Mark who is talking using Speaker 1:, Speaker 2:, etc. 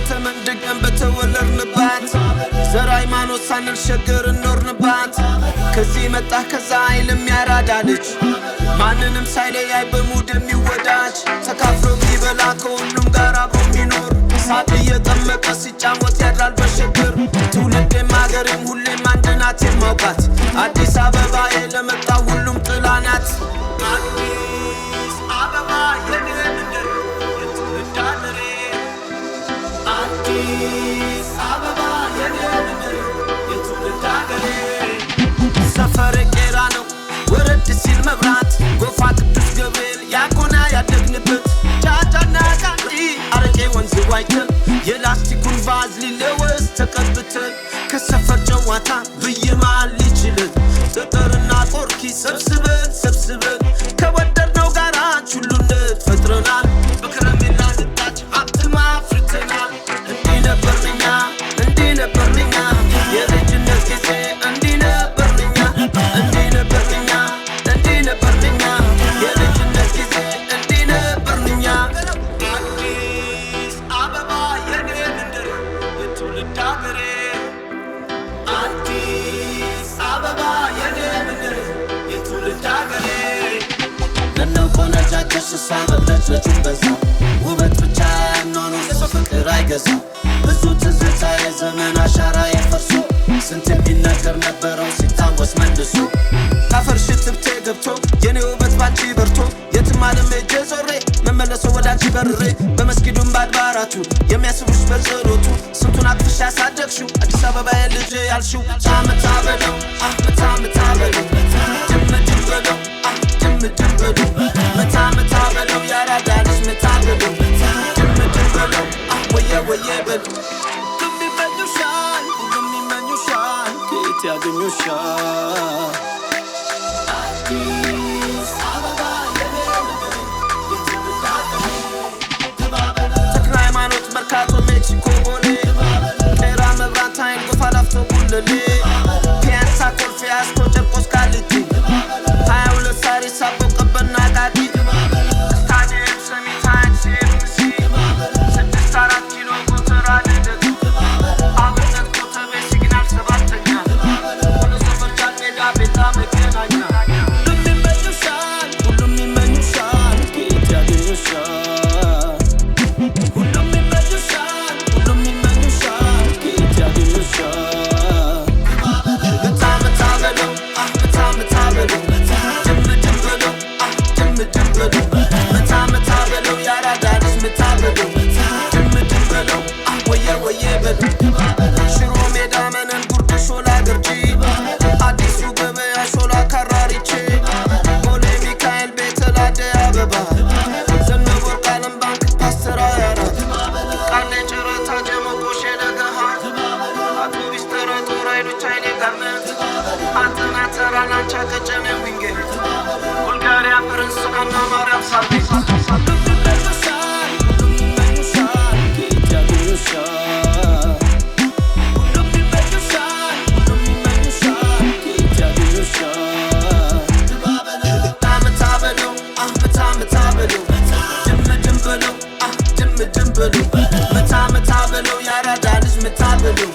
Speaker 1: ተመንድገን በተወለድንባት ዘር ሃይማኖት ሳንሸገር እንኖርንባት ከዚህ መጣ ከዛ አይልም ያራዳ ልጅ ማንንም ሳይለያይ በሙድ የሚወዳጅ ተካፍሎ የሚበላ ከሁሉም ጋር አብሮ የሚኖር ሳቅ እየጠመቀ ሲጫወት ያድራል በሸገር ትውልዴም ሀገሬም ሁሌም አንድ ናት የማውቃት አዲስ አበባ ለመጣ ሁሉም ጥላ ናት። አዲስ አበባ የኔ ምድር የትውልድ አገሬ አዲስ አበባ የኔ ምድር የትውልድ አገሬ ሰፈሬ ቄራ ነው ወረድ ሲል መብራት ጎፋ ቅዱስ ገብርኤል ያኮና ያደግንበት ጫጫና ቃቂ አረቄ ወንዝ ዋይተን የላስቲኩን ቫዝሊን ለወዝ ተቀብተን ከሰፈር ጨዋታ ብይማል ይችልን ገጠርና ቆርኪ ሰብስበን ከወደድነው ጋራ ሁሉነት ፈጥረናል በከረሜላ ልጣጭ ሀብትም አፍርተናል። እንዲህ ነበርንኛ የልጅነት ጊዜ እንዲህ ነበርንኛ የልጅነት ጊዜ እንዲህ ነበርንኛ። አዲስ አበባ የኔ ምድር የትውልድ አገሬ አዲስ አበባ የኔ ምድር የትውልድ አገሬ ለነው ቆነጃጀሽ ሳበለች ለጁን በዛ ውበት ብቻ ያንሆኑ ሰው ፍቅር አይገዛ ብዙ ትዝታ የዘመን አሻራ የፈርሶ ስንት የሚነገር ነበረው ሲታወስ መልሶ ካፈርሽ ትብቴ ገብቶ የኔ ውበት ባንቺ በርቶ የትም ዓለም ሄጄ ዞሬ መመለሶ ወደ አንቺ በርሬ በመስጊዱም ባድባራቱ የሚያስቡሽ በጸሎቱ ስንቱን አቅፍሽ ያሳደግሽው አዲስ አበባ ልጅ ያልሽው አመታ በለው አመታ በለው ጅምጅም በለው ጅምጅም በለው መታ በለው ያራዳ ልጅ መታ በለው ጅምጅም በለው ወየ በለው ሁሉም ይመኙሻል ከየት ያገኙሻል አዲስ አበባ የኔ ምድር የትውልድ አገሬ ተክለ ሃይማኖት መርካቶ ሜክሲኮ ቦሌ ቄራ መብራት ኃይል ጎፋ ላፍቶ ጉለሌ ፒያሳ ኮልፌ አስኮ ጨርቆስ ቃሊቲ 22 ሳሪስ አቦ ቀበና ቃቂ ስታዲየም ሰሚት ሀያት ሲኤምሲ 64 ኪሎ ጎተራ ልደቱ አብነት ኮተቤ ሲግናል ሰባተኛ ወደ ሰፈር ጃን ሜዳ ቤታ መገናኛ ሁሉም ይመኙሻል ከየት ያገኙሻል ሁሉም ይመኙሻል ከየት ያገኙሻል መታ በለው ጅምጅም በለው መታ በለው ያራዳ ልጅ መታ በለው ጅምጅም በለው ወየ በለው ሽሮ ሜዳ መነን ጉርድ ሾላ ገርጂ አዲሱ ገበያ ሾላ ካራሪቼ ቦሌ ሚካኤል ቤተል አደይ አበባ ዘነበ ወርቅ ዓለም ባንክ ፓስተር አያራት ቃሌ ጨረታ ጀሞ ቆሼ ለገሃር አውቶቢስ ተራ ጦር ኃይሎች ኃይሌ ጋርመንት አንተና ተራ ላንቻ ቀጨኔ ዊንጌት ቡልጋሪያ ፈረንሳይና ማርያም ሳልቤት ጅምጅም በለው መታ በለው ያራዳ ልጅ መታ በለው